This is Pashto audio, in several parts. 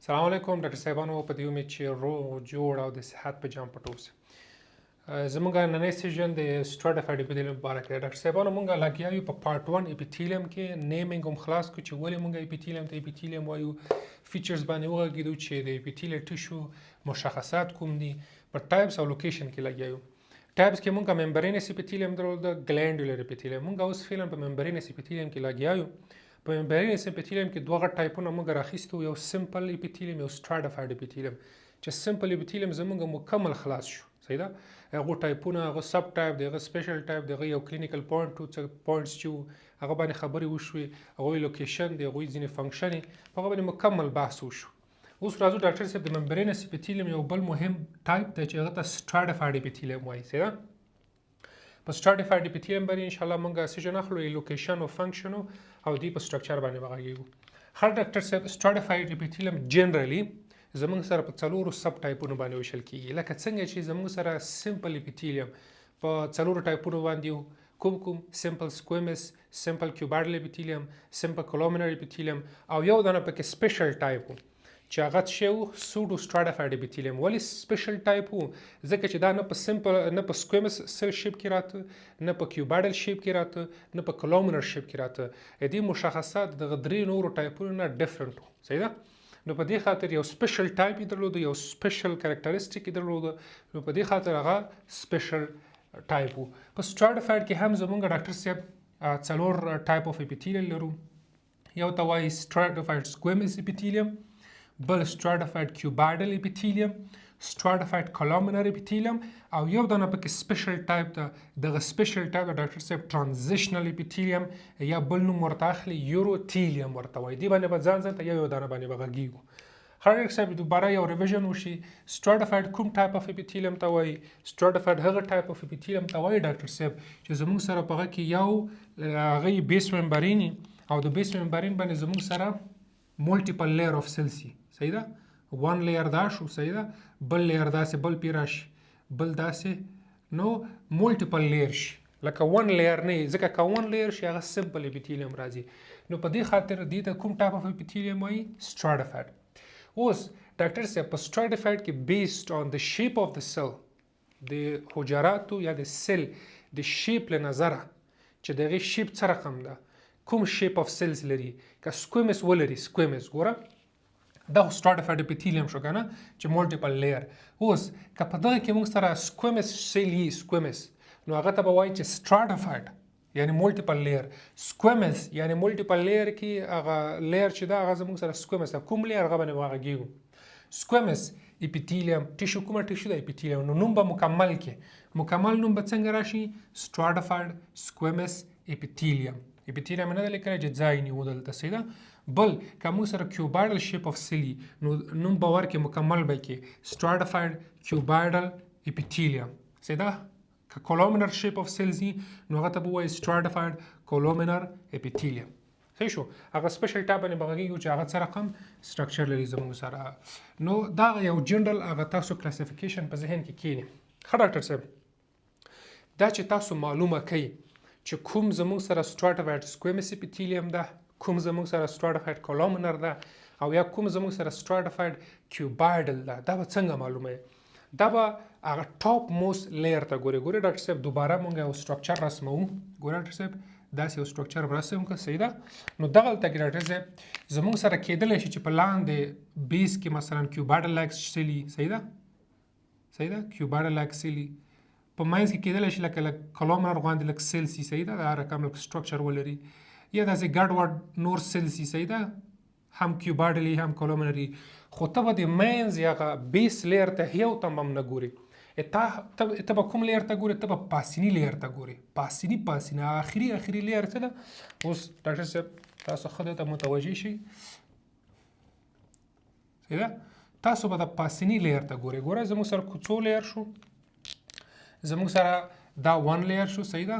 السلام علیکم ډاکټر صاحبانو په دې امید چې روغ جوړ او د صحت په جام پټ اوسئ زموږ نننی سیژن د Stratified epithelium په اړه کې ډاکټر صاحبانو موږ لګیا یو په پارت 1 Epithelium کې نیمینګ هم خلاص کړو چې ولې موږ Epithelium ته Epithelium وایو فیچرز باندې وغږیدو چې د Epithelial tissue مشخصات کوم دي پر ټایپس او لوکیشن کې لګیا یو ټایپس کې موږ ممبرینس Epithelium درلوده ګلانډولر Epithelium موږ اوس فعلا په ممبرینس Epithelium کې لګیا یو په ممبرینس Epithelium کې دوه غټ ټایپونه موږ راخیستو یو سمپل Epithelium یو Stratified Epithelium چې سمپل Epithelium زموږ مکمل خلاص شو صحیح ده هغه ټایپونه هغه سب ټایپ دی هغه سپیشل ټایپ دی هغه یو کلینیکل پوینټس چې هغه باندې خبرې وشوې هغه لوکیشن دی هغه ځینې فنکشن هغه باندې مکمل بحث وشو اوس راځو ډاکټر صاحب د ممبرینس Epithelium یو بل مهم ټایپ دی چې هغه ته Stratified Epithelium وایي صحیح ده په Stratified Epithelium باندې ان شاء الله موږ سیژن اخلو لوکیشن او فنکشن او دی په سټرکچر باندې وغږیږو هر ډاکټر صاحب Stratified Epithelium جنرالي زموږ سره په څلورو سب ټایپونو باندې ویشل کیږي لکه څنګه چې زموږ سره سمپل Epithelium په څلورو ټایپونو باندې کوم سمپل سکویمس سمپل کیوبایډل Epithelium سمپل کولومنر Epithelium او یو دانه پکې سپیشل ټایپ چې هغه شو سودو Stratified Epithelium ولې سپیشل ټایپ وو ځکه چې دا نه په سمپل نه په سکویمس سیل شیپ کې راته نه په کیوبایډل شیپ کې راته نه په کولومنر شیپ کې راته دې مشخصات د درې نورو ټایپونو نه ډیفرنٹ وو صحیح ده نو په دې خاطر یو سپیشل ټایپ درلود یو سپیشل کریکټریسټیک درلود نو په دې خاطر هغه سپیشل ټایپ وو په Stratified کې هم زمونږ ډاکټر صاحب څلور ټایپ اف Epithelium لرو یو ته وایي Stratified Squamous Epithelium بل Stratified Cuboidal Epithelium Stratified Columnar Epithelium او یو دانه پکې سپیشل ټایپ ته دغه سپیشل ټایپ د ډاکټر صاحب Transitional Epithelium یا بل نوم ورته اخلي Urothelium ورته وایي دې باندې به ځان ته یو دانه باندې وغږیږو هر ډاکټر صاحب دوباره یو ریویژن وشي Stratified کوم ټایپ اف Epithelium ته وایي Stratified هغه ټایپ اف Epithelium ته وایي ډاکټر صاحب چې زموږ سره په هغه کې یو هغه بیس ممبرین او د بیس ممبرین باندې زموږ سره مولټیپل لیر اف سیلز صحیح ده وان لیر دا شو صحیح ده بل لیر داسې بل پیرا شي بل داسې نو مولټیپل لیر شي لکه ون لیر نه ځکه که ون لیر شي هغه سمپل Epithelium راځي نو په دې خاطر دې ته کوم ټایپ اف Epithelium وایي Stratified اوس ډاکټر صاحب په Stratified کې بیسډ آن د شیپ اف د سیل د حجراتو یا د سیل د شیپ له نظره چې دغه شیپ څه رقم ده کوم شیپ اف سیلز لري که سکویمس ولري سکویمس ګوره دا Stratified Epithelium شو کنه چې مولټیپل لیر اوس که په دغه کې موږ سره سکویمس سیل یي سکویمس نو هغه ته به وایي چې Stratified یعنی مولټیپل لیر سکویمس یعنی مولټیپل لیر کې هغه لیر چې دا هغه زموږ سره سکویمس کوم لیر هغه باندې وغږیږو سکویمس Epithelium ټیشو کومه ټیشو د Epithelium نو نوم به مکمل کې مکمل نوم به څنګه راشي Stratified Squamous Epithelium نه لیکل چې ځای نیو دلته سیده بل که موږ سره کیوبایډل شیپ اف سیلی نو نوم به ورکې مکمل به کې Stratified Cuboidal Epithelium سیده که کولومنر شیپ اف سیلز نو هغه ته به وایي Stratified Columnar Epithelium صحیح شو هغه سپیشل ټایپ باندې بغږیږو چې هغه څه رقم سټرکچر لري زموږ سره نو دا یو جنرال هغه تاسو کلاسیفیکیشن په ذهن کې کینی ښه ډاکټر صاحب دا چې تاسو معلومه کوي چې کوم زموږ سره Stratified Squamous Epithelium ده کوم زموږ سره Stratified Columnar ده او یا کوم زموږ سره Stratified Cuboidal ده دا به څنګه معلومه دا به هغه ټاپ موست لیر ته ګوري ډاکټر صاحب دوباره مونږ یو سټرکچر رسمو ګوره ډاکټر صاحب داسې یو سټرکچر رسم که صحیح ده نو دغلته کې ډاکټر صاحب زموږ سره کېدلی شي چې په لاندې بیس کې مثلا Cuboidal like سیلي صحیح ده Cuboidal like سیلي په مینځ کې کېدلی شي لکه کولومنر غوندې لکه سیل سي صحیح ده دا رقم لکه سټرکچر ولري یا داسې ګډوډ نور سیل سي صحیح ده هم کیوبایډلي هم کولومنري خو ته به د مینز یا بیس لیر ته یو تم هم نه ګوري ته به کوم لیر ته ګوري ته به پاسیني لیر ته ګوري پاسیني اخري لیر څه ده اوس ډاکټر صاحب تاسو ښه ته متوجه شئ صحیح ده تاسو به د پاسیني لیر ته ګوري زموږ سره کوڅو لیر شو زموږ سره دا ون لیر شو صحیح ده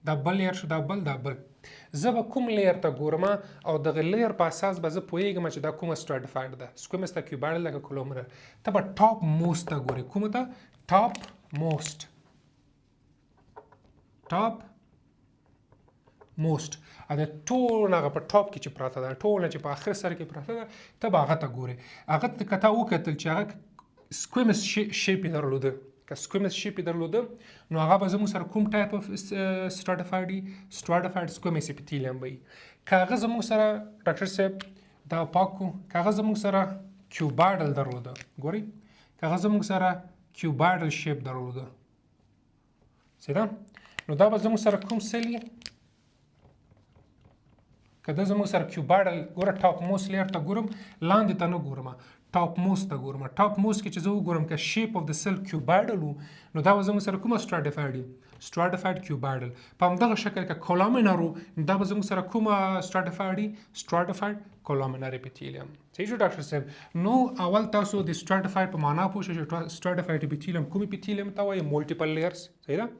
دا بل لیر شو دا بل زه به کوم لیر ته ګورم او دغه لیر په اساس به زه پوهیږم چې دا کومه Stratified ده سکویمس ده کیوبایډل ده کولومنر ته به ټاپ موست ته ګوري کومه ته ټاپ موست دا ټول هغه په ټاپ کې چې پراته ده ټول چې په اخر سر کې پراته ده ته به هغه ته ګورې هغه ته که تا وکتل چې هغه سکویمس شیپ یې درلوده که سکویمس شیپ یې درلوده نو هغه به زموږ سره کوم ټایپ اف سټراټیفاید وي سټراټیفاید سکویمس اپیتیلیم به وي که هغه زموږ سره ډاکټر صاحب دا پاک کړو که هغه زموږ سره کیوبایډل درلوده ګورئ که هغه زموږ سره کیوبایډل شیپ درلوده سیده نو دا به زموږ سره کوم سیل وي که دا زموږ سره کیوبایډل ګوره ټاپ موست لیر ته ګورم لاندې ته نه ګورم ټاپ موست ته ګورم ټاپ موست کې چې زه وګورم که شیپ اف د سیل کیوبایډل وو نو دا به زموږ سره کومه سټراټیفاید وي سټراټیفاید کیوبایډل په همدغه شکل که کولامینر وو نو دا به زموږ سره کومه سټراټیفاید وي سټراټیفاید کولامینر اپیتیلیم صحیح شو ډاکټر صاحب نو اول تاسو د سټراټیفاید په معنا پوه شئ چې سټراټیفاید اپیتیلیم کوم اپیتیلیم ته وایي مولټیپل لیئرز صحیح ده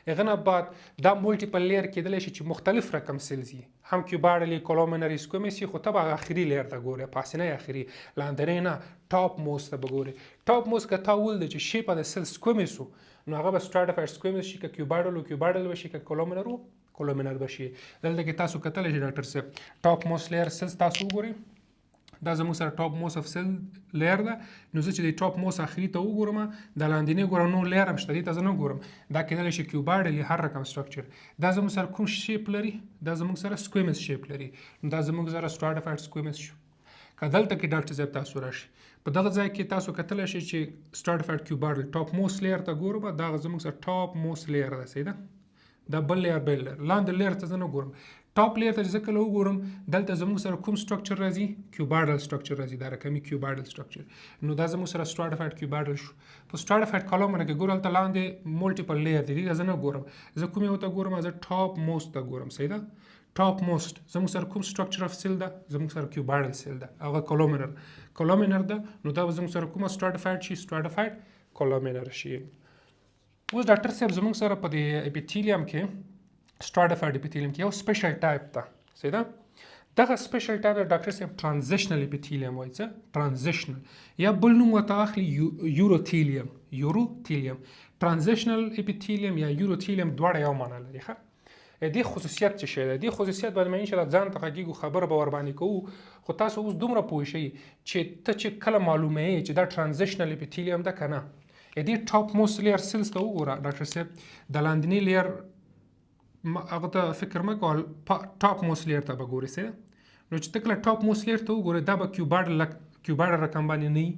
هغه نه بعد دا مولټیپل لیر کېدلی شي چې مختلف رقم سیلز وي هم کیوبایډل کولومینري سکویمس وي خو ته به اخري لیر ته ګورې پاسنی اخري لاندنی نه ټاپ موست ته به ګورې ټاپ موست که تا ولده چې شیپ د سیل سکویمس وو نو هغه به سټراټیفاید سکویمس شي که کیوبایډل و کیوبایډل به شي که کولومینر و کولومینر به شي دلته کې تاسو کتلی شئ ډاکټر صاحب ټاپ موست لیر سیلز تاسو وګورئ دا زموږ سره ټاپ موست اف سیل لیر ده نو زه چې د ټاپ موست اخري ته وګورم د لاندنی ګورم نو لیر هم شته دې ته زه نه ګورم دا کېدلی شي کیوبایډل هر رقم سټرکچر دا زموږ سره کوم شیپ لري دا زموږ سره سکویمس شیپ لري نو دا زموږ سره سټراټیفاید سکویمس شو که دلته کې ډاکټر صاحب تاسو راشي په دغه ځای کې تاسو کتلی شئ چې سټراټیفاید کیوبایډل ټاپ موست لیر ته ګورم دا زموږ سره ټاپ موست لیر ده صحیح ده دا بل لیر لاندې لیر ته زه نه ګورم ټاپ لیر ته چې زه کله وګورم دلته زموږ سره کوم سټرکچر راځي کیوبایډل سټرکچر راځي دا رقمي کیوبایډل سټرکچر نو دا زموږ سره سټراټیفاید کیوبایډل شو په سټراټیفاید کولومینر کې ګورم هلته لاندې مولټیپل لیر دي دې زه نه ګورم زه کوم یو ته ګورم زه ټاپ موست ته ګورم صحیح ده ټاپ موست زموږ سره کوم سټرکچر اف سیل ده زموږ سره کیوبایډل سیل ده هغه کولومینر ده نو دا به زموږ سره کومه سټراټیفاید شي سټراټیفاید کولومینر شي اوس ډاکټر صاحب زموږ سره په دې اپیتیلیم کې سټراټیفاید اپیتیلیم کې یو سپیشل ټایپ ده صحیح ده دغه سپیشل ټایپ د ډاکټر صاحب ټرانزیشنل اپیتیلیم وایي څه ټرانزیشنل یا بل نوم ورته اخلي یوروتیلیم ټرانزیشنل اپیتیلیم یا یوروتیلیم دواړه یو معنا لري ښه دې خصوصیت څه شی ده دې خصوصیت باندې ان شاء الله ځان ته غږیږو خبره به ور باندې کوو خو تاسو اوس دومره پوه شئ چې ته چې کله معلومه یې چې دا ټرانزیشنل اپیتیلیم ده که نه دې ټاپ موست لیر سیلز ته وګوره ډاکټر صاحب د لاندني لیر هغه ته فکر مه کوه ټاپ موست لیر ته به ګورې سه نو چې ته کله ټاپ موست لیر ته وګورې دا به کیوبایډل رقم باندې نه وي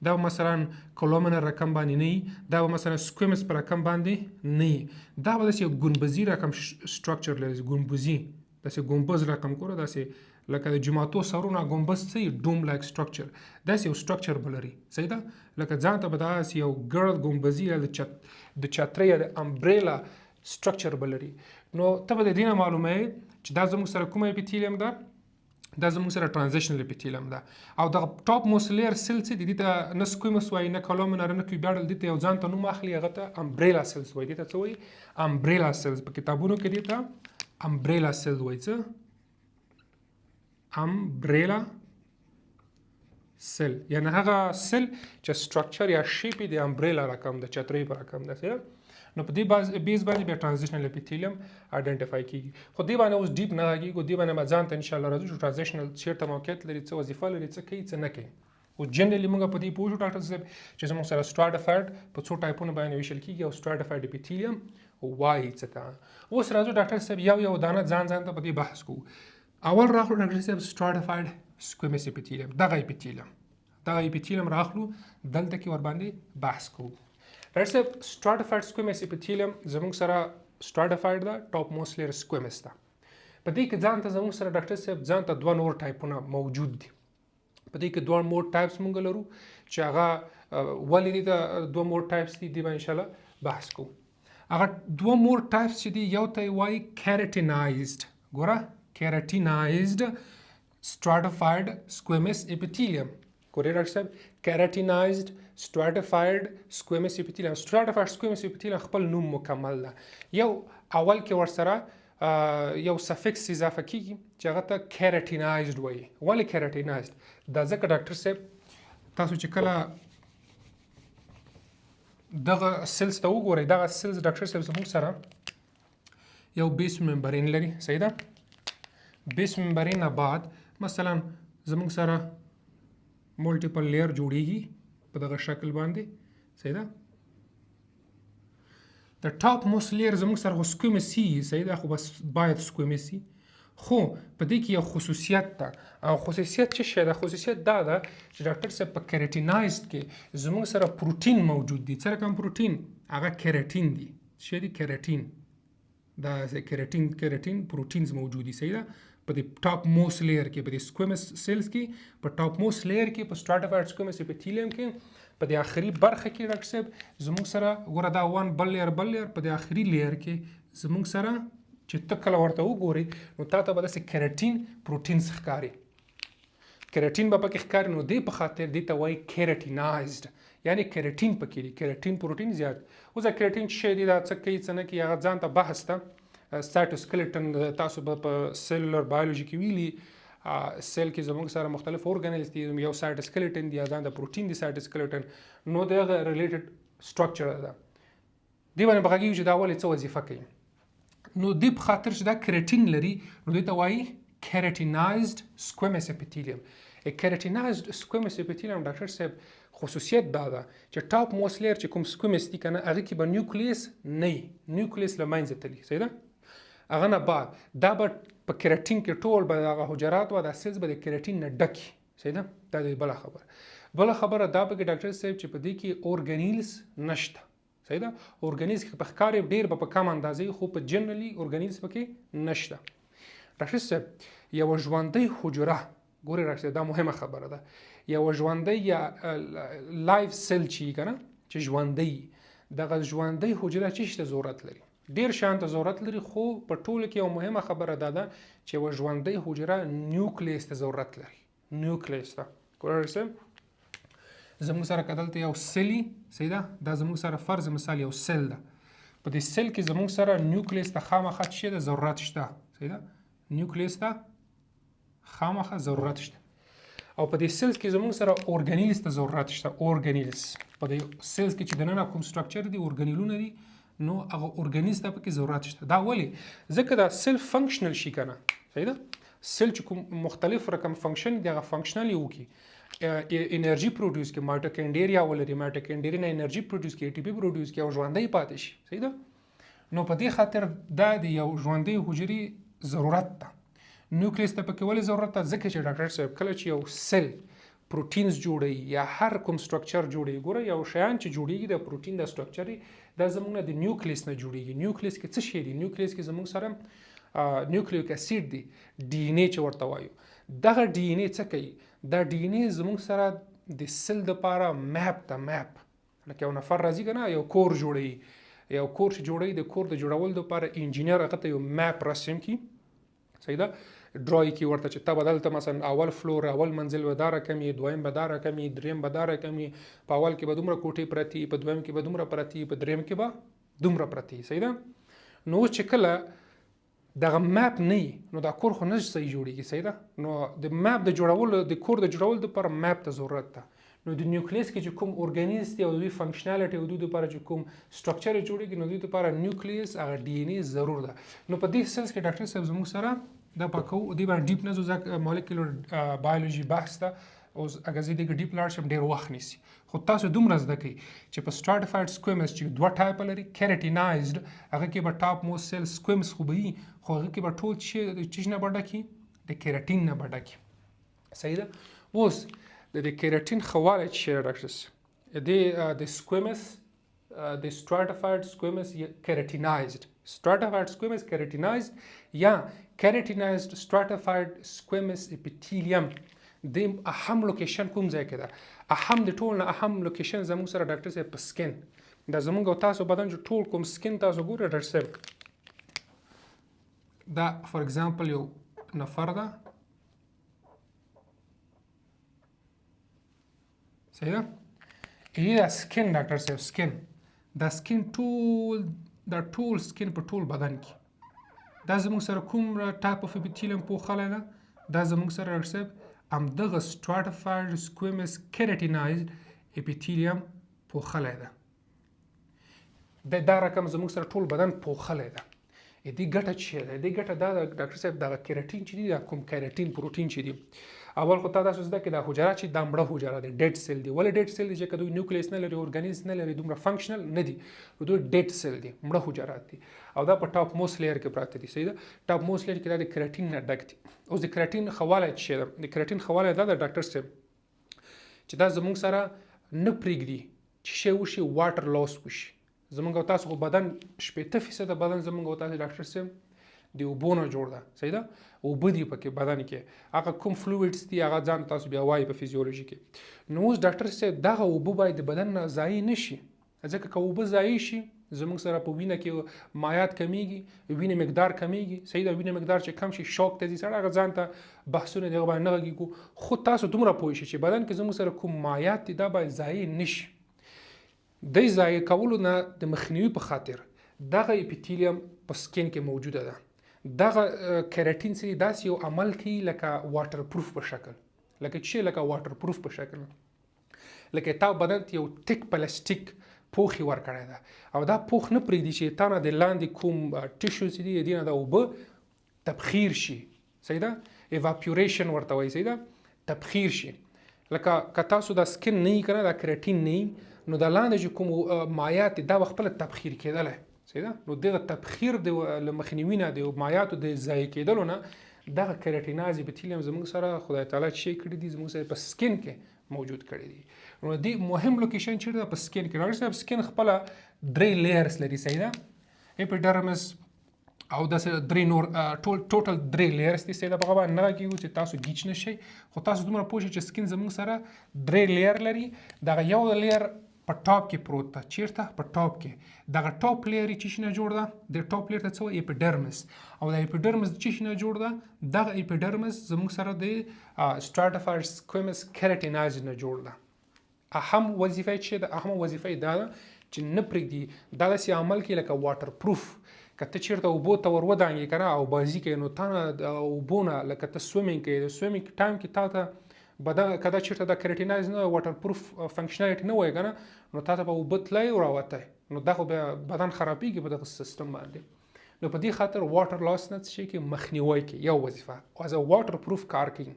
دا به مثلا کولومینر رقم باندې نه وي دا به مثلا سکویمس په رقم باندې نه وي دا به داسې یو ګنبزي رقم سټرکچر لري ګنبزي داسې ګنبز رقم ګوره داسې لکه د جماعتو سرونه ګنبز څه ډوم لایک سټرکچر داسې یو سټرکچر به لري صحیح ده لکه ځان ته به داسې یو ګرد ګنبزي یا د چترۍ یا د امبریلا سټرکچر به لري نو ته به د دې نه معلومه یې چې دا زموږ سره کومه اپیتیلیم ده دا زموږ سره ټرانزیشنل اپیتیلیم ده او دغه ټاپ موست لیر سیل چې دي دې ته نه سکویمس وایي نه کولومینر نه کیوبایډل دې ته یو ځان ته نوم اخلي هغه ته امبریلا سیلز وایي دې ته څه وایي امبریلا سیلز په کتابونو کې دې ته امبریلا سیلز وایي څه امبریلا سیل یعنی هغه سیل چې سټرکچر یا شیپ یې د امبریلا رقم د چترۍ په رقم ده نو په دې بیس باندې بیا ټرانزیشنل اپیتیلیم آیډنټیفای کیږي خو دې باندې اوس ډیپ نه غږیږو دې باندې به ځان ته ان شاء الله راځو چې ټرانزیشنل چیرته موقعیت لري څه وظیفه لري څه کوي څه نه کوي او جنرالي موږ په دې پوه شو ډاکټر صاحب چې زموږ سره سټراټیفاید په څو ټایپونو باندې ویشل کیږي او سټراټیفاید اپیتیلیم وایي څه ته اوس راځو ډاکټر صاحب یو دانه ځان ته په دې بحث کوو اول راغلو ډاکټر صاحب سټراټیفاید سکویمس اپیتیلیم دغه اپیتیلیم راغلو دلته کې ور باندې بحث کوو ډاکټر صاحب سټراټیفاید سکویمس اپیتیلیم زموږ سره سټراټیفاید ده ټاپ موست لیر سکویمس ده په دې کې ځان ته زموږ سره ډاکټر صاحب ځان ته دوه نور ټایپونه موجود دي په دې کې دوه مور ټایپس مونږ لرو چې هغه ولې دي دوه مور ټایپس دي به ان شاء الله بحث کوو هغه دوه مور ټایپس چې دي یو ته وایي کیراټینایزډ ګوره کیراټینایزډ سټراټیفاید سکویمس اپیتیلیم ګورئ ډاکټر صاحب کیراټینایزډ سټراټیفاید سکویمس اپیتیلیم سټراټیفاید سکویمس اپیتیلیم خپل نوم مکمل ده یو اول کې ورسره یو سفکس اضافه کیږي چې هغه ته کیراټینایزډ وایي ولې کیراټینایزډ دا ځکه ډاکټر صاحب تاسو چې کله دغه سیلز ته وګورئ دغه سیلز ډاکټر صاحب زموږ سره یو بیس ممبرین لري صحیح ده بیس ممبرین نه بعد مثلا زموږ سره ملټیپل لیر جوړیږي په دغه شکل باندې صحیح ده د ټاپ موست لیر زموږ سره خو سکویمس سي صحیح ده خو بس باید سکویمس سي خو په دې کې یو خصوصیت ده او خصوصیت څه شی ده خصوصیت دا ده چې ډاکټر صاحب په کیرټینایزد کې زموږ سره پروتین موجود دي څه رقم پروتین هغه کیرټین دي څه دي کیرټین دا کیرټین پروتینز موجود دي صحیح ده په دې ټاپ موست لیر کې په دې سکویمس سیلز کې په ټاپ موست لیر کې په سټراټیفاید سکویمس اپیتھیلیم کې په دې آخري برخه کې ډاکټر صاحب زموږ سره ګوره دا وان بل لیر په دې آخري لیر کې زموږ سره چې ته کله ورته وګورې نو تا ته به داسې کیرټین پروټینز ښکاري کیرټین به پکې ښکاري نو دې په خاطر دې ته وایي کیرټینایزډ یعنی کیرټین پکې دی کیرټین پروټین زیات اوس دا کیرټین څه شی دی دا څه کوي څه نه کوي هغه ځان ته بحث ته سایټوسکلیټن تاسو به په سیلولر بایولوژي کې ویلي سیل کې زموږ سره مختلف اورګانلز دي یو سایټوسکلیټن دی ځان د پروټین دی سایټوسکلیټن نو دغه ریلیټډ سټرکچر ده دی باندې بغاږي چې دا ولې څه وظیفه کوي نو دې په خاطر چې دا کیرټین لري نو دې ته وایي کیرټینایزډ سکویمس اپیتھیلیم کیرټینایزډ سکویمس اپیتھیلیم ډاکټر صاحب خصوصیت دا ده چې ټاپ موست لیر چې کوم سکویمس دي کنه هغه کې به نیوکلیس نه وي نیوکلیس له منځه تلي صحیح ده هغه نه بعد دا به په کیرټین کې ټول به هغه حجرات و د سیلز به د کیرټین نه ډکي صحیح ده دا د بل خبره دا به ډاکټر صاحب چې په دې کې اورګانیلز نشته صحیح ده اورګانیلز په ښکار ډیر په کم اندازې خو په جنرالي اورګانیلز پکې نشته ډاکټر صاحب یو ژوندۍ حجره ګورې ډاکټر دا مهمه خبره ده یو ژوندۍ یا لایف سیل چې کنه چې ژوندۍ دغه ژوندۍ حجره چې ضرورت لري ډیر شان ته ضرورت لري خو په ټولو کې یو مهمه خبره ده چې یو ژوندۍ حجره نیوکلیس ته ضرورت لري نیوکلیس ته ګورې زموږ سره کدلته یو سیلی صحیح ده دا زموږ سره فرض مثال یو سیل ده په دې سیل کې زموږ سره نیوکلیس ته خامخا څه ده ضرورت شته صحیح ده نیوکلیس ته خامخا ضرورت شته او په دې سیلز کې زموږ سره اورګانیلز ته ضرورت شته اورګانیلز په دې سیلز کې چې دننه کوم سټرکچر دي اورګانیلونه دي نو هغه اورګانیز ته پکې ضرورت شته دا ولې ځکه دا سیل فنکشنل شي کنه صحیح ده سیل چې کوم مختلف رقم فنکشن دی هغه فنکشنل یو کی انرژي پروډوس کې مایټوکاندریا ولري مایټوکاندریا نه انرژي پروډوس کې ATP پروډوس کې او ژوندۍ پاتې شي صحیح ده نو په دې خاطر دا د یو ژوندۍ حجرې ضرورت ده نیوکلیس ته پکې ولې ضرورت ده ځکه چې ډاکټر صاحب کله چې یو سیل پروټینز جوړوي یا هر کوم سټرکچر جوړوي ګوره یو شیان چې جوړیږي د پروټین د سټرکچر دا زموږ د نیوکلیس نه جوړیږي نیوکلیس کې څه شی دی نیوکلیس کې زموږ سره نیوکلیک اسید دی ډي ان اے چې ورته وایو دغه ډي ان اے څه کوي دا ډي ان اے زموږ سره د سیل دپاره میپ لکه یو نفر راځي که نه یو کور جوړوي یو کور چې جوړوي د کور د جوړولو دپاره انجینر هغه ته یو میپ رسم کړي صحیح ده ډرای کی ورته چې ته بدلته مثلا اول فلور اول منزل به دا رقم وي دویم به دا رقم وي دریم به دا رقم وي په اول کې به دومره کوټې پرتې په دویم کې به دومره پرتې په دریم کې به دومره پرتې صحیح ده نو چې کله دغه میپ نه نو دا کور خو نه صحیح جوړیږي صحیح ده نو د میپ د جوړولو د کور د جوړولو لپاره میپ ته ضرورت ده نو د نیوکلیس کې چې کوم اورګانیز دی او دوی فنکشنالټي او دوی لپاره چې کوم سټرکچر جوړیږي نو دوی لپاره نیوکلیس هغه ډي ان اے ضرور ده نو په دې سنس کې ډاکټر صاحب زموږ سره دا پکو دی باندې ډیپ نه ځکه مالیکولر بایولوژي بحث ته او اګه زه دې ډیپ لاړ شم ډیر وخت نیسي خو تاسو دومره زده کوئ چې په سټراټیفاید سکویمس چې دوه ټایپ لري کیرټینایزډ هغه کې به ټاپ موست سیل سکویمس خو به وي خو هغه کې به ټول چې نه به ډکي د کیرټین نه به ډکي صحیح ده اوس د کیرټین ښه والی چې ډاکټرس د سکویمس د stratified squamous keratinized stratified squamous keratinized یا keratinized stratified squamous epithelium د اهم لوکیشن کوم ځای کې ده اهم د ټول نه اهم لوکیشن زموږ سره ډاکټر صاحب په سکن دا زموږ او تاسو بدن چې ټول کوم سکن تاسو ګورئ ډاکټر صاحب دا فور ایگزامپل یو نفر ده صحیح ده دا سکن ډاکټر صاحب سکن دا سکن ټول سکن په ټول بدن کې دا زموږ سره کوم ټایپ اف اپیتھیلیم پوښلی ده دا زموږ سره ډاکټر صاحب همدغه stratified squamous keratinized epithelium پوښلی ده دا رقم زموږ سره ټول بدن پوښلی ده دې ګټه څه ده؟ دې ګټه دا ډاکټر صاحب دا کیراټین چې دی دا کوم کیراټین پروتین چې دی اول خو تاسو زده کې دا حجرات چې دا مړه حجره دي ډیډ سیل دي ولې ډیډ سیل دي چې کدوې نیوکلیس نه لري اورګانیز نه لري دومره فنکشنل نه دي دوی ډیډ سیل دي مړه حجرات دي او دا په ټاپ موست لیر کې پراته دي صحیح ده ټاپ موست لیر کې دا د کیراټین نه ډک دي اوس د کیراټین خواله چې ده د کیراټین خواله دا د ډاکټر صاحب چې دا زموږ سره نه پرېږدي چې شی وشي واټر لاس وشي زموږ او تاسو بدن 80% بدن زموږ او تاسو ډاکټر صاحب د اوبو نه جوړ ده صحیح ده اوبه دي پکې بدن کې هغه کوم فلویډز دي هغه ځان تاسو بیا وایي په فزیولوژي کې نو اوس ډاکټر صاحب دغه اوبه باید د بدن نه ضایع نه شي ځکه که اوبه ضایع شي زموږ سره په وینه کې مایعات کمیږي وینې مقدار کمیږي صحیح ده وینې مقدار چې کم شي شوک ته ځي سړی هغه ځان ته بحثونه دغه باندې نه غږېږو خو تاسو دومره پوه شئ چې بدن کې زموږ سره کوم مایعات دي دا باید ضایع نه شي د ضایع کولو نه د مخنیوي په خاطر دغه اپیتیلیم په سکین کې موجوده ده دغه کیراټین سری داسې یو عمل کوي لکه واټر پروف په شکل لکه چې لکه واټر پروف په شکل لکه تا بدن ته یو ټیک پلاستیک پوخي ورکړی ده او دا پوخ نه پرېږدي چې تا نه د لاندې کوم ټیشو چې دی دې نه د اوبه تبخیر شي صحیح ده ایواپوریشن ورته وایي صحیح ده تبخیر شي لکه که تاسو دا سکن نه یي که نه دا کیراټین نه یي نو د لاندې چې کوم مایعات دي دا به خپله تبخیر کېدلی صحیح ده نو دغه تبخیر د مخنیوي نه د مایعاتو د ضایع کېدلو نه دغه کیراټیناز اپیتیلیم زموږ سره خدای تعالی چې کړي دي زموږ سره په سکین کې موجود کړي دي نو د مهم لوکیشن چیرته په سکین کې ډاکټر صاحب سکین خپله 3 لیئرز لري صحیح ده اپیډرمس او د 3 نور ټوټل 3 لیئرز دي صحیح ده په هغه باندې نه کېږو چې تاسو گیچ نه شئ خو تاسو دومره پوه شئ چې سکین زموږ سره 3 لیئر لري دغه یو لیئر په ټاپ کې پروت ده چیرته په ټاپ کې دغه ټاپ لیر چې شنه جوړ ده د ټاپ لیر ته څه وایي اپیډرمس او د اپیډرمس چې شنه جوړ ده دغه اپیډرمس زموږ سره د stratified squamous keratinosis نه جوړ ده اهم وظیفه چې د اهم وظیفه دا ده چې نه پرېږدي دا داسې عمل کوي لکه واټر پروف که ته چیرته اوبو ته ور ودانګې که نه او بازي کوې نو تا نه د اوبو نه لکه ته سویمینګ کوې د سویمینګ ټایم کې تا ته بدن کدا چیرته د کیراټیناز نه واټر پروف فنکشنالټي نه وای کنه نو تاسو به وبتلای او راوته نو دا خو بدن خرابېږي په دغه سیستم باندې نو په دې خاطر واټر لاس نه شي کې مخنیوي کې یو وظیفه او از واټر پروف کار کوي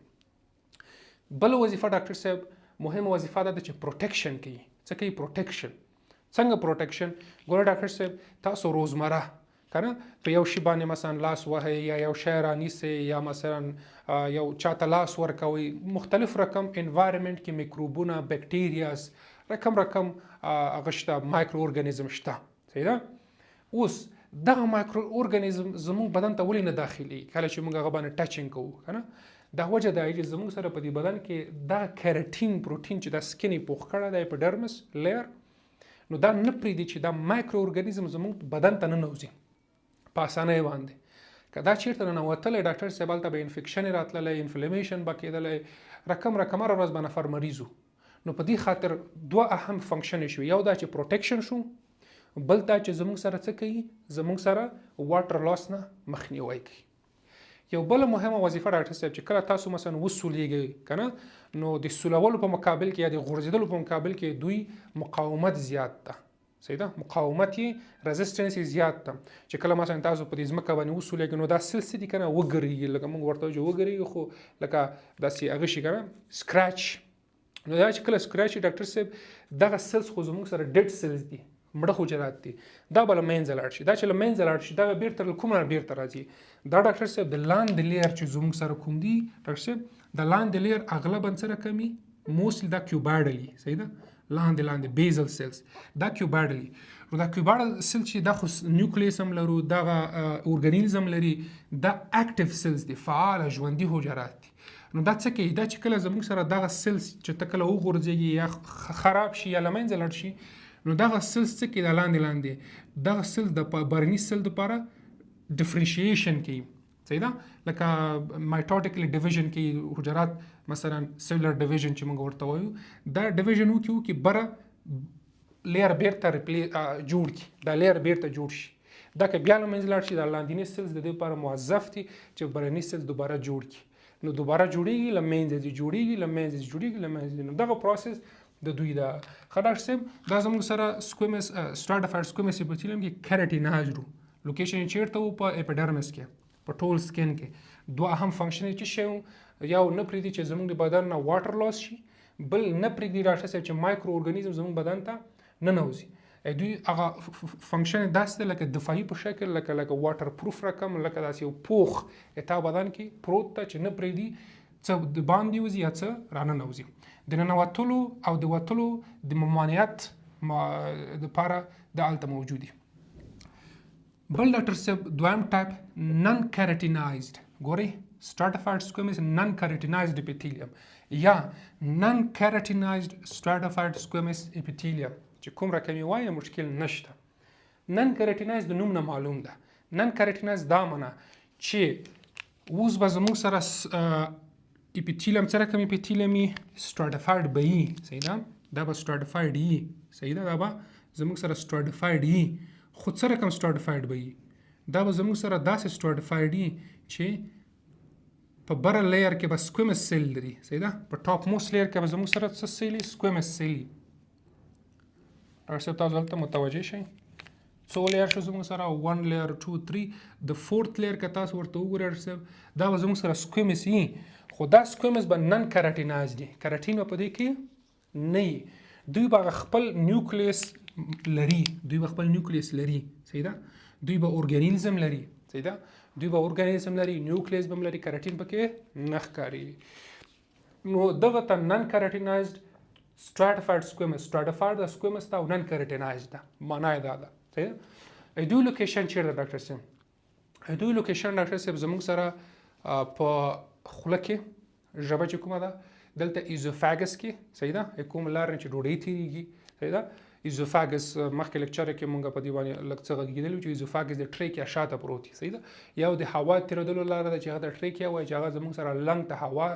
بل وظیفه ډاکټر صاحب مهمه وظیفه ده چې پروټیکشن کوي څه کوي پروټیکشن څنګه پروټیکشن ګوره ډاکټر صاحب تاسو روزمره کنه په یو شی باندې مثلا لاس وهي یا یو شی رانیسي یا مثلا یو چاته لاس ورکوي مختلف رقم انوایرمنت کې میکروبونه بکټیریاز رقم هغه شته مایکرو ارګانیزم شته صحیح ده اوس دغه مایکرو ارګانیزم زموږ بدن ته ولې نه داخلي کله چې موږ هغه باندې ټچینګ کوو کنه دا وجه دا چې زموږ سره په دې بدن کې دا کیراټین پروتین چې دا سکینی پوخ کړی دی اپیډرمس لیر نو دا نه پرېږدي چې دا مایکرو ارګانیزم زموږ بدن ته ننوځي په اسانۍ باندې که دا چیرته ننوتلی ډاکټر صاحب هلته به انفیکشن راتللی انفلیمیشن به کېدلی رقم هر ورځ به نفر مریض وو نو په دې خاطر دوه اهم فنکشن شو یو دا چې پروټیکشن شو بل دا چې زموږ سره څه کوي زموږ سره واټر لاس نه مخنیوی کوي یو بل مهمه وظیفه ډاکټر صاحب چې کله تاسو مثلا وسولیږئ کنه نو د سولولو په مقابل کې یا د غورځېدلو په مقابل کې دوی مقاومت زیات ده صحیح ده مقاومت یې رزسټنس یې زیات ده چې کله مثلا تاسو په دې ځمکه باندې وسولیږئ نو دا سلس دي کنه وګرځي لکه موږ ورته وایو وګرځي خو لکه داسې هغه شي کنه سکراچ نو دا چې کله سکراچ ډاکټر صاحب دغه سلس خو زموږ سره ډیډ سلس دي مړه حجرات دي دا به له منځه لاړ شي دا چې له منځه لاړ شي دا به بیرته له کومه بیرته راځي دا ډاکټر صاحب د لاندې لیر چې زموږ سره کوم دي ډاکټر صاحب د لاندې لیر اغلبا سره کمی موستلی دا کیوبایډلی صحیح ده لاندې بیزل سیلز دا کیوبایډلی نو دا کیوبایډل سیل چې دا خو نیوکلیس هم لرو دغه اورګانیزم لري دا اکټیو سیلز دي فعال ژوندي حجرات دي نو دا څه کوي دا چې کله زموږ سره دغه سیلز چې ته کله وغورځېږي یا خراب شي یا له منځه لاړ شي نو دغه سیلز څه کوي د لاندې دغه سیل د برني سیل دپاره ډفرینشیشن کوي صحیح ده لکه مایټوټیکلی ډیویژن کې حجرات مثلا سیلولر ډیویژن چې موږ ورته وایو دا ډیویژن وکړي بره لیر بیرته جوړ کړي دا لیر بیرته جوړ شي دا که بیا له منځه لاړ شي د لاندیني سیلز د دې لپاره موظف دي چې برني سیلز دوباره جوړ کړي نو دوباره جوړیږي له منځه ځي جوړیږي له منځه نو دغه پروسس د دوی دا ښه ډاکټر صاحب دا زموږ سره سکویمس stratified squamous epithelium کې کیراټیناز لوکیشن چیرته وو په اپیډرمس کې په ټول سکین کې دوه اهم فنکشن چې شی یو نه پریدي چې زموږ د بدن نه واټر لاس شي بل نه پریدي ډاکټر صاحب چې مایکرو ارګانیزم زموږ بدن ته نه نوځي دوی هغه فنکشن داسې لکه دفاعي په شکل لکه واټر پروف رقم لکه داسې یو پوخ اتا بدن کې پروت ته چې نه پریدي څه د باندې وځي یا څه رانه نوځي د ننوتلو او د وتلو د ممانعت دپاره د هلته موجودي بل ډاکټر صاحب دویم ټایپ نن کیراټینایزډ ګورئ stratified squamous non-keratinized epithelium یا non-keratinized stratified squamous epithelium چې کوم رقم یې وایي مشکل نشته نن کیراټینایز د نوم نه معلوم ده نن کیراټینایز دا منه چې اوس به زموږ سره اپیتیلیم څه رقم اپیتیلیم stratified به یي صحیح ده دا به stratified یي صحیح ده دا به زموږ سره stratified یي خو څه رقم stratified به یي دا به زموږ سره داسې stratified یي چې په بره لیر کې به سکویمس سیل لري صحیح ده په ټاپ موست لیر کې به زموږ سره څه سیل سکویمس سیل ډاکټر صاحب تاسو هلته متوجه شئ څو لیر شو زموږ سره 1 لیر 2 3 د فورت لیر که تاسو ورته وګورئ ډاکټر صاحب دا به زموږ سره سکویمس وي خو دا سکویمس به نن کیراټینایز دي کیراټین به په دې کې نه وي دوی به خپل نیوکلیس لري دوی به خپل نیوکلیس لري صحیح ده دوی به اورګانیزم لري صحیح ده دوی به اورګانیزم لري نیوکلیس به هم لري کیراټین پکې نه ښکاري نو دغه ته نن کیراټینایزډ stratified squamous stratified د سکویمس ته او نن کیراټینایزډ ده معنا یې دا ده صحیح دوی لوکیشن چیرته ډاکټر صاحب دوی لوکیشن ډاکټر صاحب زموږ سره په خوله کې ژبه چې کومه ده دلته ایزوفاګس کې صحیح ده کوم لار چې ډوډۍ تیریږي صحیح ده ایزوفاګس مخکې لیکچر کې مونږ په دې باندې لږ څه غږېدلي چې ایزوفاګس د ټریکیا شاته پروت دی صحیح ده یو د هوا تېرېدلو لاره ده چې هغه د ټریکیا وایي چې هغه زموږ سره لنګ ته هوا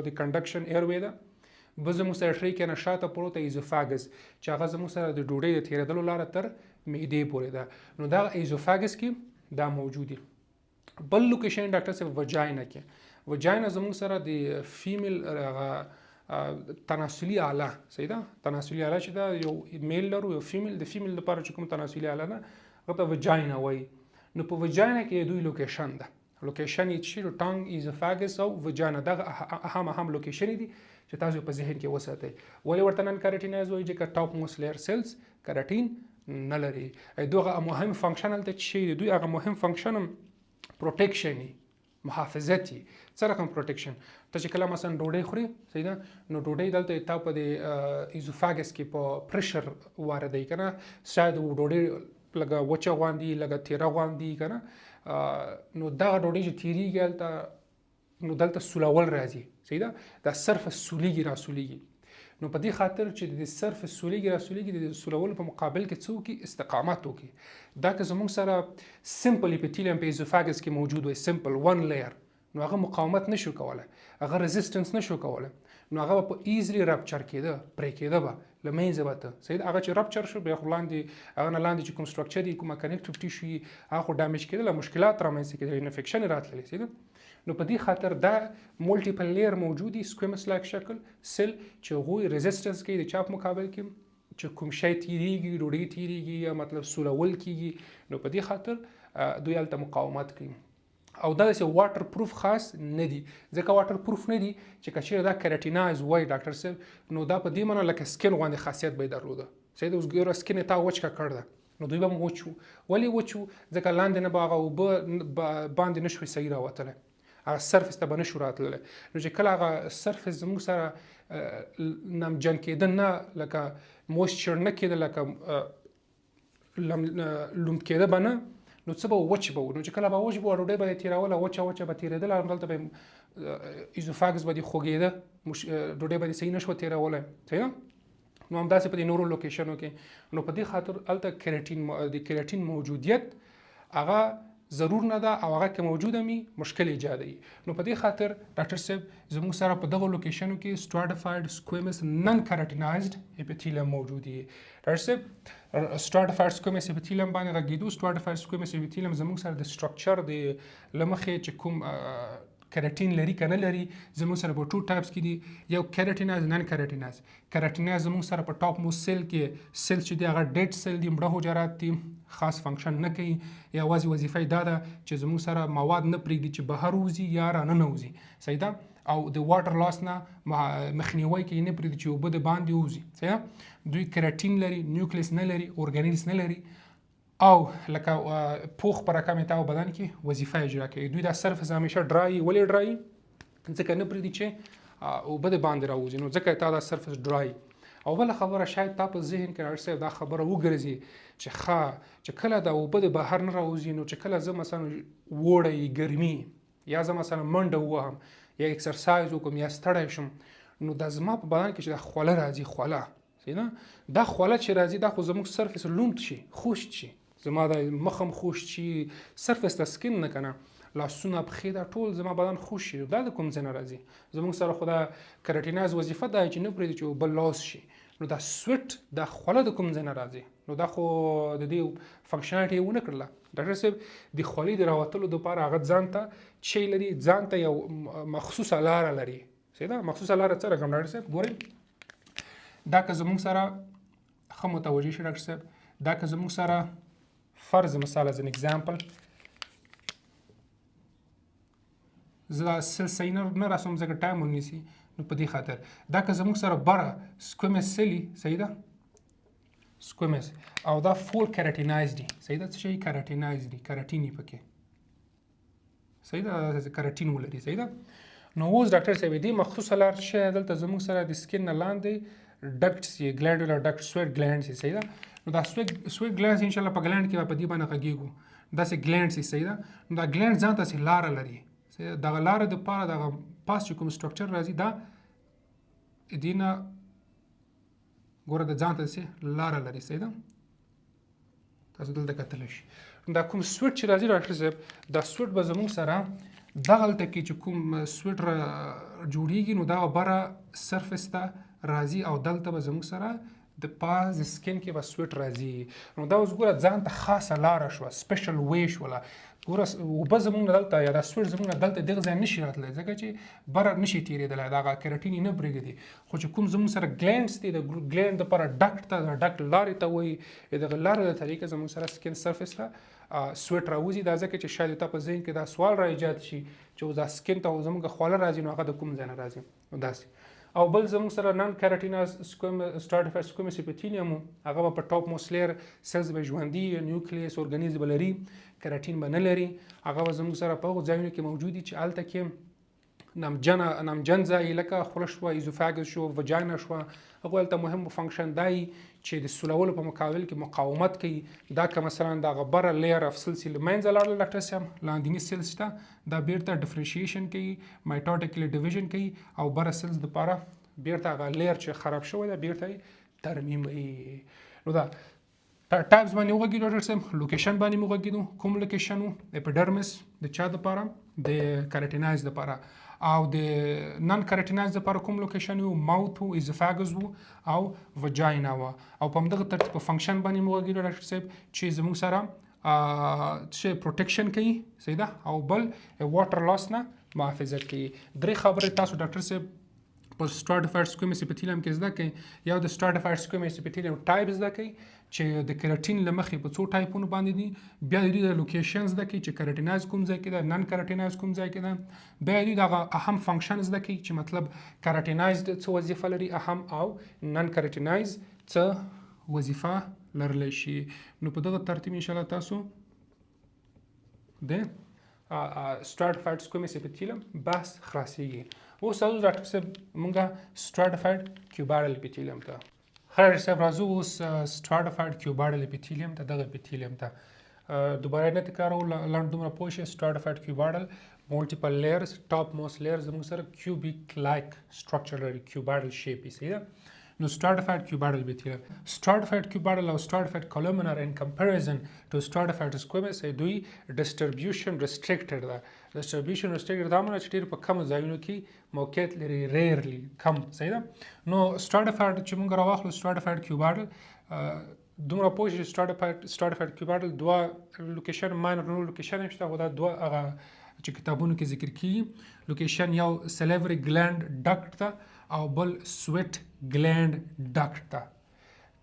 د کنډکشن ایروی ده به زموږ سره ټریکیا نه شاته پروت ایزوفاګس چې هغه زموږ سره د ډوډۍ د تېرېدلو لاره تر معدې پورې ده نو دا ایزوفاګس کې دا موجود دي بل لوکیشن ډاکټر صاحب وجاینا کې وجاینا زموږ سره د فیمیل تناسلي آله صحیح ده تناسلي آله چې دا یو میل لرو یو فیمیل د فیمیل لپاره چې کوم تناسلي آله ده هغه ته وجاینا وایي نو په وجاینا کې دوی لوکیشن ده لوکیشن یې چې ټانګ ایزوفاګس او وجاینا دغه اهم لوکیشن دي چې تاسو په ذهن کې وساتئ ولې ورته نن کیراټینایز وایي چې ټاپ موست لیر سیلز کیراټین نه لري دغه مهم فنکشن هلته چې دوی هغه مهم فنکشن پروټیکشن محافظتي څه رقم پروټیکشن ته چې کله مثلا ډوډۍ خوري صحیح ده نو ډوډۍ دلته تا په د ایزوفاګس کې په پریشر واردوي که نه شاید ډوډۍ لږه وچه غواندي لږه تیره غواندي که نه نو دغه ډوډۍ چې تیریږي هلته نو دلته سولول راځي صحیح ده دا صرف سولیږي راسولیږي نو په دې خاطر چې د صرف سولیږي راسولیږي د سولولو په مقابل کې څه وکړي استقامت وکړي دا که زموږ سره سمپل اپیتیلیم په ایزوفاګس کې موجود وي سمپل 1 لیر نو هغه مقاومت نشو کولی هغه رزिस्टنس نشو کولی نو هغه په ایزلی رپچر کېده پرې کېده به له منځه به ته صحیح هغه چې رپچر شو بیا خو لاندې هغه نه لاندې چې کوم سټرکچر دي کومه کنیکټیو ټیشو وي هغه خو ډامیج کېدل مشکلات رامنځته کېدل انفیکشن راتللی صحیح نو په دې خاطر دا مولټیپل لیر موجود دي سکویمس لایک شکل سیل چې هغوی رزिस्टنس کوي د چا په مقابل کې چې کوم شی تیریږي ډوډۍ تیریږي یا مطلب سولول کېږي نو په دې خاطر دوی هلته مقاومت کوي او دا داسې واټر پروف خاص نه دي ځکه واټر پروف نه دي چې که چېرې دا کیراټینایز وایي ډاکټر صاحب نو دا په دې معنی لکه سکین غوندې خاصیت به یې درلوده صحیح ده اوس ګوره سکین یې تا وچ کړ ده نو دوی به هم وچ وو ولې وچ وو ځکه لاندې نه به هغه اوبه باندې نه شوی صحیح راوتلی هغه سرفس ته به نه شو راتللی نو چې کله هغه سرفس زموږ سره نمجن کېده نه لکه مویسچر نه کېده لکه لوند کېده به نه نو څه به وچ به و نو چې کله به وچ به ډوډۍ به یې تېروله وچه به تېرېدله همدلته به ایزوفاګس به دې خوږېده ډوډۍ به دې صحیح نه شوه تېرولی صحیح ده نو همداسې په دې نورو لوکیشنو کې نو په دې خاطر هلته د کیراټین موجودیت هغه ضرور نه ده او هغه که موجوده می مشکل ایجادوي نو په دې خاطر ډاکټر صاحب زموږ سره په دغه لوکیشنو کې stratified squamous non keratinized epithelium موجود دي ډاکټر صاحب stratified squamous epithelium باندې غږېدو stratified squamous epithelium زموږ سره د سټرکچر د له مخې چې کوم کیراټین لري که نه لري زموږ سره په 2 ټایپس کې دي یو کیراټینایز نن کیراټینایز کیراټینایز زموږ سره په ټاپ موست سیل کې سیل چې دی هغه ډیډ سیل دي مړه حجرات دي خاص فنکشن نه کوي یوازې وظیفه یې دا ده چې زموږ سره مواد نه پرېږدي چې بهر وځي یا راننه وځي صحیح ده او د واټر لاس نه مخنیوی کوي نه پرېږدي چې اوبه د باندې وځي صحیح دوی کیراټین لري نیوکلیس نه لري اورګانیلز نه لري او لکه پوخ په رقم یې تاو بدن کې وظیفه اجرا کوي دوی دا سرفس همیشه ډرای ولې ډرای ځکه نه پرېږدي چې اوبه د باندې راوځي نو ځکه تا دا سرفس ډرای او بله خبره شاید تا په ذهن کې ډاکټر صاحب دا خبره وګرځي چې کله دا اوبه د بهر نه راوځي نو چې کله زه مثلا وړی ګرمي یا زه مثلا منډه ووهم یا اکسرسایز وکړم یا ستړی شم نو دا زما په بدن کې چې دا خوله راځي خوله دا خوله چې راځي دا خو زموږ سرفس لوند شي خوشت شي زما د مخم خوشت شي سرفس د سکن نه کنه لاسونه پښې دا ټول زما بدن خوش شي دا د کوم ځای نه راځي زموږ سره خو دا کیراټینایز وظیفه دا چې نه پرېږدي چې اوبه لاس شي نو دا سویټ دا خوله د کوم ځای نه راځي نو دا خو د دې فنکشنالټي یې ونه کړله ډاکټر صاحب د خولې د راوتلو دپاره هغه ځان ته چې لري ځان ته یو مخصوصه لاره لري صحیح ده مخصوصه لاره څه رقم ډاکټر صاحب ګورئ دا که زموږ سره ښه متوجه شي ډاکټر صاحب دا که زموږ سره فرض مثال از ان اگزامپل زه دا سل صحیح نه رسوم ځکه ټایم ونیسي نو په دې خاطر دا که زموږ سره بره سکویمس سیل صحیح ده سکویمس او دا فول کیراټینایز دي صحیح ده څه شی کیراټینایز دي کیراټین یې پکې صحیح ده کیراټین ولري صحیح ده نو اوس ډاکټر صاحب دې مخصوصه لار چې دلته زموږ سره د سکن نه لاندې ډکټس یې ګلانډولر ډکټ سویټ ګلانډز یې صحیح ده نو دا سویټ ګلانډز ان شاء الله په ګلانډ کې په دې باندې غږیږو داسې ګلانډز یې صحیح ده نو دا ګلانډ ځان ته لاره لري دغه لاره دپاره دغه پاس چې کوم سټرکچر راځي دا دې نه ګوره د ځان ته لاره لري صحیح ده تاسو دلته کتلی شي دا کوم سویټ چې راځي ډاکټر صاحب دا سویټ به زموږ سره دغلته کې چې کوم سویټ جوړیږي نو دا بره سرفس ته راځي او دلته به زموږ سره د پاس سکن کې به سویټ راځي نو دا اوس ګوره ځان ته خاصه لاره شوه سپیشل وی شوله ګوره اوبه زموږ نه دلته یا دا سویټ زموږ نه دلته دغه ځای نشي راتلی ځکه چې بره نشي تېرېدلی د هغه کیراټین یې نه پرېږدي خو چې کوم زموږ سره ګلینډز دي د ګلینډ دپاره ډکټ ته د ډکټ لارې ته وایي دغه لارې د طریقه زموږ سره سکن سرفس ته سویټ راوځي دا ځکه چې شاید تا په ذهن کې دا سوال را ایجاد شي چې دا سکن ته زموږ خوله راځي نو هغه د کوم ځای نه راځي نو داسې او بل زموږ سره نن کیراټینایز سټراتیفاید سکویمس اپیتھیلیوم هغه به په ټاپ موست لیر سیلز به ژوندي نیوکلیس اورګانیزم به لري کیراټین به نه لري هغه به زموږ سره په هغو ځایونو کې موجود دي چې هلته کې نمجن ځای لکه خوله شوه ایزوفاګس شو وجاینا شوه هغوی هلته مهم فنکشن دی چې د سولولو په مقابل کې مقاومت کوي دا که مثلا د هغه بره لیر اف سیلز له منځه لاړل ډاکټر صاحب لاندیني سیلز ته دا بیرته ډفرینشیشن کوي مایټوټیکلی ډیویژن کوي او بره سیلز دپاره بیرته هغه لیر چې خراب شوی دی بیرته یې ترمیموي نو دا ټایپس باندې وغږېدو ډاکټر صاحب لوکیشن باندې مو وغږېدو کوم لوکیشن و اپیډرمس د چا دپاره د کیراټینایز دپاره او د نن کیراټینایز دپاره کوم لوکیشن و ماوث و ایزوفاګس و او وجاینا و او په همدغه ترتیب په فنکشن باندې مو وغږېدو ډاکټر صاحب چې زموږ سره چې پروټیکشن کوي صحیح ده او بل واټر لاس نه محافظت کوي درې خبرې تاسو ډاکټر صاحب په stratified squamous epithelium کې زده کوي یو د stratified squamous epithelium ټایپ زده کوي چې د کیراټین له مخې په څو ټایپونو باندې دي بیا د دوی د لوکیشن زده کوي چې کیراټینایز کوم ځای کې ده نن کیراټینایز کوم ځای کې ده بیا د دوی دغه اهم فنکشن زده کوي چې مطلب کیراټینایز څه وظیفه لري اهم او نن کیراټینایز څه وظیفه لرلی شي نو په دغه ترتیب انشاءالله تاسو د stratified squamous epithelium بحث خلاصیږي اوس تاسو ډاکټر صاحب مونږه stratified cuboidal epithelium ته خیر صاحب راځو اوس stratified cuboidal epithelium ته دغه epithelium ته دوباره نه تکرارو لنډ دومره پوه شئ stratified cuboidal multiple layers top most layers زموږ سره cubic like structure لري cuboidal shape یې صحیح ده نو stratified cuboidal epithelium stratified cuboidal او stratified columnar in comparison to stratified squamous دوی distribution restricted ده distribution restricted دا معنی چې ډېر په کم ځایونو کې موقعیت لري rarely کم صحیح ده نو stratified چې موږ راواخلو stratified cuboidal دومره پوه شئ stratified cuboidal دوه لوکیشن ماینر نور لوکیشن شته خو دا دوه هغه چې کتابونو کې ذکر کیږي. لوکیشن یو سلیوري ګلند ډکټ ته او بل سویټ ګلند ډکټ ته.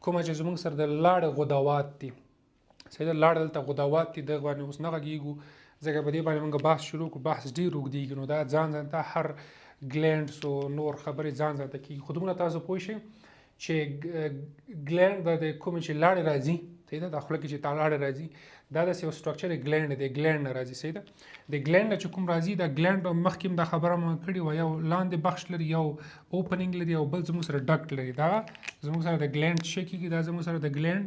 کومه چې زموږ سره د لاړې غدوات دي صحیح ده، لاړې دلته غدوات دي، دغه باندې اوس نه غږیږو ځکه په دې باندې موږ بحث شروع کړو، بحث ډېر اوږدېږي نو دا ځان ته هر ګلینډس او نور خبرې ځان ته کېږي. خو دومره تاسو پوه شئ چې ګلینډ به د کومې چې لاړې راځي صحیح ده، د خوله کې چې تا لاړې راځي دا داسې یو سټرکچر ګلینډ دی، ګلینډ نه راځي صحیح ده. د ګلینډ نه چې کوم راځي دا ګلینډ مخکې هم دا خبره مو کړې وه، یو لاندې بخش لري، یو اوپننګ لري او بل زموږ سره ډکټ لري. دا زموږ سره د ګلینډ شی کېږي، دا زموږ سره د ګلینډ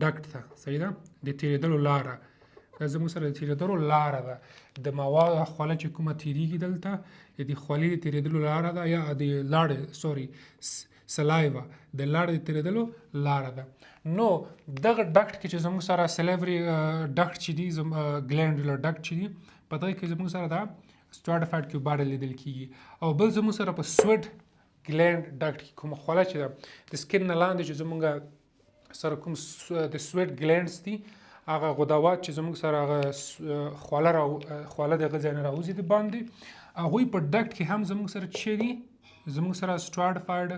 ډکټ ده صحیح ده، د تېرېدلو لاره، دا زموږ سره د تېرېدلو لاره ده. د موادو خوله چې کومه تېرېږي دلته د خولې د تېرېدلو لاره ده، یا د لاړې سوري سلایوا د لاړې د تېرېدلو لاره ده. نو دغه ډکټ کې چې زموږ سره سلیوري ډکټ چې دي، ګلینډولر ډکټ چې دي، په دغه کې زموږ سره دا سټراتیفاید کیوبایډل لیدل کېږي. او بل زموږ سره په سویټ ګلینډ ډکټ کې کومه خوله چې ده د سکن نه لاندې چې زموږ سره کوم د سویټ ګلینډس دي، هغه غدوات چې زموږ سره هغه خوله دغه ځای نه راوځي د باندې، هغوی په ډکټ کې هم زموږ سره څه دي، زموږ سره سټراتیفاید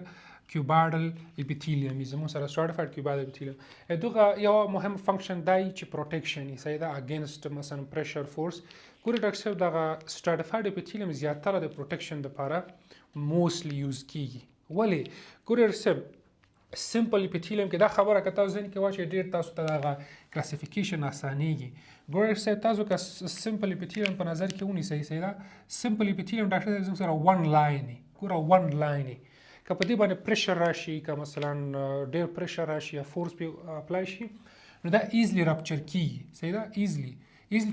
کیوبایډل اپیتیلیوم، زموږ سره سټراتیفاید کیوبایډل اپیتیلیوم. دغه یو مهم فنکشن دی چې پروټیکشن یې صحیح ده اګینسټ مثلا پریشر فورس. ګورئ ډاکټر صاحب دغه سټراتیفاید اپیتیلیوم زیاتره د پروټیکشن لپاره موستلی یوز کیږي. ولې؟ ګورئ ډاکټر صاحب سمپل اپیتیلیوم کې دا خبره که تاسو ذهن کې واچوئ ډېر تاسو ته دغه کلاسیفیکیشن اسانېږي. ګورئ صاحب تاسو که سمپل اپیتیلیوم په نظر کې ونیسئ صحیح ده، سمپل اپیتیلیوم ډاکټر صاحب زموږ سره ون لاین وي، ګوره ون لاین وي، که په دې باندې پریشر راشي، که مثلا ډېر پریشر راشي یا فورس پې اپلای شي نو دا ایزلی رپچر کیږي صحیح ده. ایزلی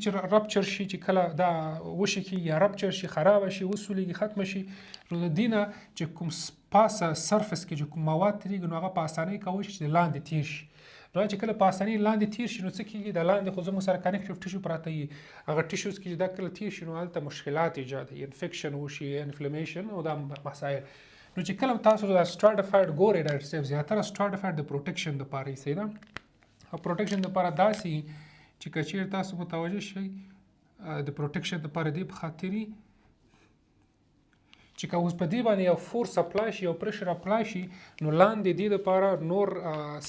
چې رپچر شي، چې کله دا وشي کېږي یا رپچر شي، خرابه شي، وسولېږي، ختمه شي، نو د دې نه چې کوم پاسه سرفس کې چې کوم مواد تېرېږي نو هغه په اسانۍ کولی شي چې لاندې تېر شي. نو چې کله په اسانۍ لاندې تېر شي نو څه کېږي، د لاندې خو زموږ سره کنیکټیو ټیشو پراته وي، هغه ټیشوز کې چې دا کله تېر شي نو هلته مشکلات ایجادوي، انفیکشن وشي، انفلمیشن او دا مسایل. نو چې کله تاسو دا سټراتیفاید ګورئ ډاکټر صاحب زیاتره سټراتیفاید د پروټیکشن دپاره یې صحیح ده. او پروټیکشن دپاره داسې چې که چېرې تاسو متوجه شئ د پروټیکشن دپاره دې په خاطر چې که اوس په دې باندې یو فورس اپلای شي، یو پریشر اپلای شي، نو لاندې دې دپاره نور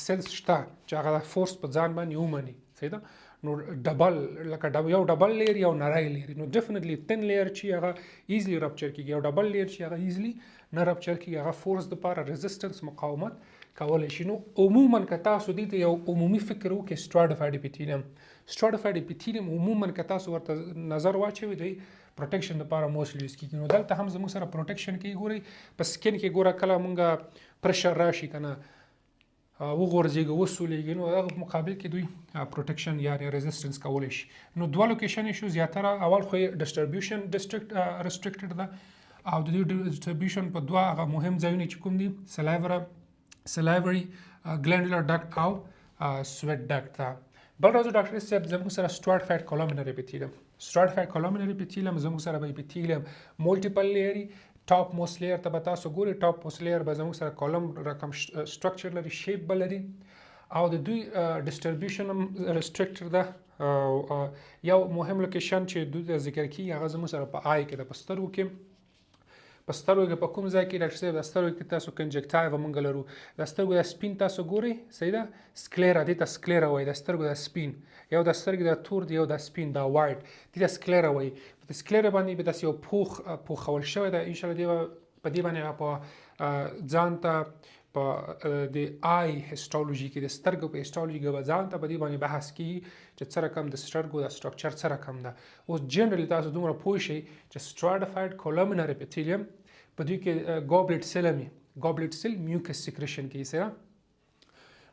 سیلز شته چې هغه فورس په ځان باندې ومني صحیح ده. نو ډبل لکه یو ډبل لیر یو نری لیر، نو ډیفینټلی تن لیر چې هغه ایزلی رپچر کېږي، یو ډبل لیر چې هغه ایزلی نه رپچر کېږي، هغه فورس دپاره ریزسټنس مقاومت کولی شي. نو عموما که تاسو دې ته یو عمومي فکر وکړئ سټراتیفاید اپیتیلیوم عموما که تاسو ورته نظر واچوئ دوی پروټیکشن لپاره موستلی یوز کېږي. نو دلته هم زموږ سره پروټیکشن کوي. ګورئ په سکن کې ګوره کله مونږ پریشر راشي که نه وغورځېږي، وسولېږي، نو هغه مقابل کې دوی پروټیکشن یا ریزسټنس کولی شي. نو دوه لوکیشن شو زیاتره، اول خو یې ډسټریبیوشن ریسټرکټډ ده او د دې ډسټریبیوشن په دوه هغه مهم ځایونه چې کوم دي سلیوري ګلینډولر ډکټ او سویټ ډکټ ده. بل راځو ډاکټر صاحب زموږ سره سټراتیفاید کولومینر اپیتیلیوم. سټراتیفاید کولومینر اپیتیلیوم زموږ سره به اپیتیلیوم مولټیپل لیري، ټاپ موست لیر ته به تاسو ګورئ، ټاپ موست لیر به زموږ سره کولم رقم سټرکچر لري، شیپ به لري او د دوی ډسټریبیوشن هم ریسټرکټډ ده. یو مهم لوکیشن چې دوی ته ذکر کېږي هغه زموږ سره په آی کې ده، په سترګو کې. په سترګو کې په کوم ځای کې ډاکټر صاحب د سترګو کې تاسو کنجکټایو موږ لرو، د سترګو د سپین تاسو ګورئ صحیح ده، سکلیرا دې ته سکلیرا وایي، د سترګو د سپین، یو د سترګې د تور دی یو د سپین دا وایټ دې ته سکلیرا وایي. په سکلیرا باندې به داسې یو پوښول شوی ده، انشاءالله دې په دې باندې په ځان ته په د آی هیسټولوژي کې د سترګو په هیسټولوژي کې به ځان ته په دې باندې بحث کیږي چې څه رقم د سترګو د سټرکچر څه رقم ده. اوس جنرالي تاسو دومره پوه شئ چې سټراتیفاید کولومینر اپیتیلیوم په دوی کې ګوبلیټ سیل هم ګوبلیټ سیل میوکس سیکریشن کوي سره.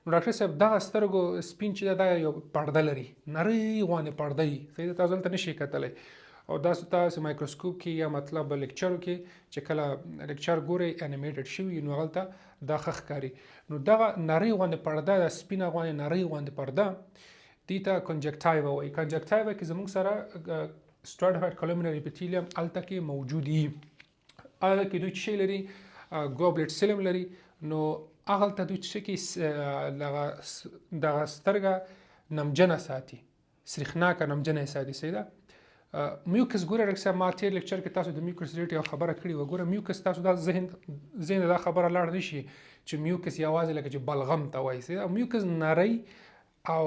نو ډاکټر صاحب دغه سترګو سپین چې دا یو پرده لري، نرۍ غوندې پرده وي صحیح ده، تاسو دلته نشئ کتلی او داسې تاسو مایکروسکوپ کې یا مطلب لیکچرو کې چې کله لیکچر ګورئ انیمیټډ شوي نو هلته دا ښه ښکاري. نو دغه نرۍ غوندې پرده، د سپینه غوندې نرۍ غوندې پرده دې ته کنجکټایوا وایي. کنجکټایوا کې زموږ سره سټراتیفاید کولومینر اپیتیلیوم هلته کې موجود وي. هغه کې دوی څه لري، ګوبلیټ سیل هم لري. نو هغلته دوی څه کوي، دغه سترګه نمجنه ساتي، سریښناکه نمجنه یې ساتي صحیح ده. میوکس ګوره ډاکټر صاحب ما تیر لیکچر کې تاسو د میوکس ریټ یو خبره کړې وه ګوره میوکس تاسو دا ذهن دا خبره لاړ نه شي چې میوکس یوازې لکه چې بلغم ته وایي میوکس نری او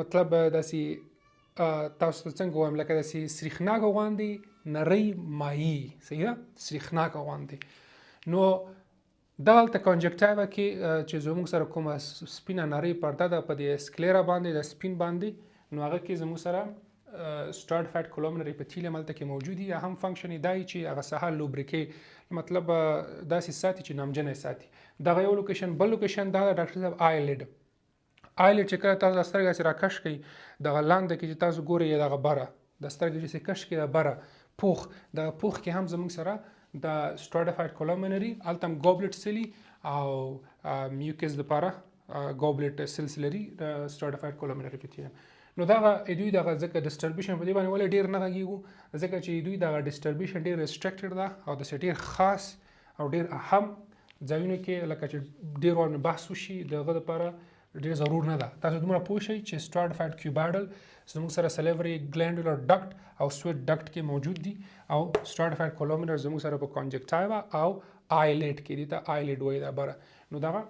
مطلب داسې تاسو ته څنګه وایم لکه داسې سریښناکه غوندې نری مایي صحیح ده سریښناکه غوندې نو دلته کانجکټیوا کې چې زموږ سره کومه سپینه نری پرده ده په دې سکلیرا باندې د سپین باندې نو هغه کې زموږ سره stratified columnar epithelium هلته کې موجود دي هم فنکشن یې دی چې هغه سهال لوبریکې مطلب داسې ساتي چې نمجنه ساتي دغه یو لوکیشن بل لوکیشن دا د ډاکټر صاحب آیلډ چې کله تاسو د سترګې چې راکش کړئ دغه لاندې کې چې تاسو ګورئ دغه بره د سترګې چې کش کړئ د بره پوخ د پوخ کې هم زموږ سره د stratified columnary هلته هم ګوبلټ سیلي او میوکس دپاره ګوبلټ سیلز لري د stratified columnar epithelium نو دغه دوی دغه ځکه ډسټربیشن په دې باندې ولې ډېر نه غږیږو ځکه چې دوی دغه ډسټربیشن ډېر ریسټرکټډ ده او داسې ډېر خاص او ډېر اهم ځایونو کې لکه چې ډېر وار بحث وشي دغه دپاره ډېر ضرور نه ده تاسو دومره پوه شئ چې stratified cuboidal زموږ سره salivary glandular duct او sweat duct کې موجود دي او stratified columnar زموږ سره په conjunctiva او eyelid کې دي ته eyelid وایي دا بره نو دغه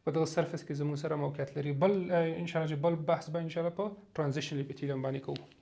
په دغه سرفس کې زموږ سره موقعیت لري بل ان شاء الله چې بل بحث به ان شاء الله په transitional epithelium باندې کوو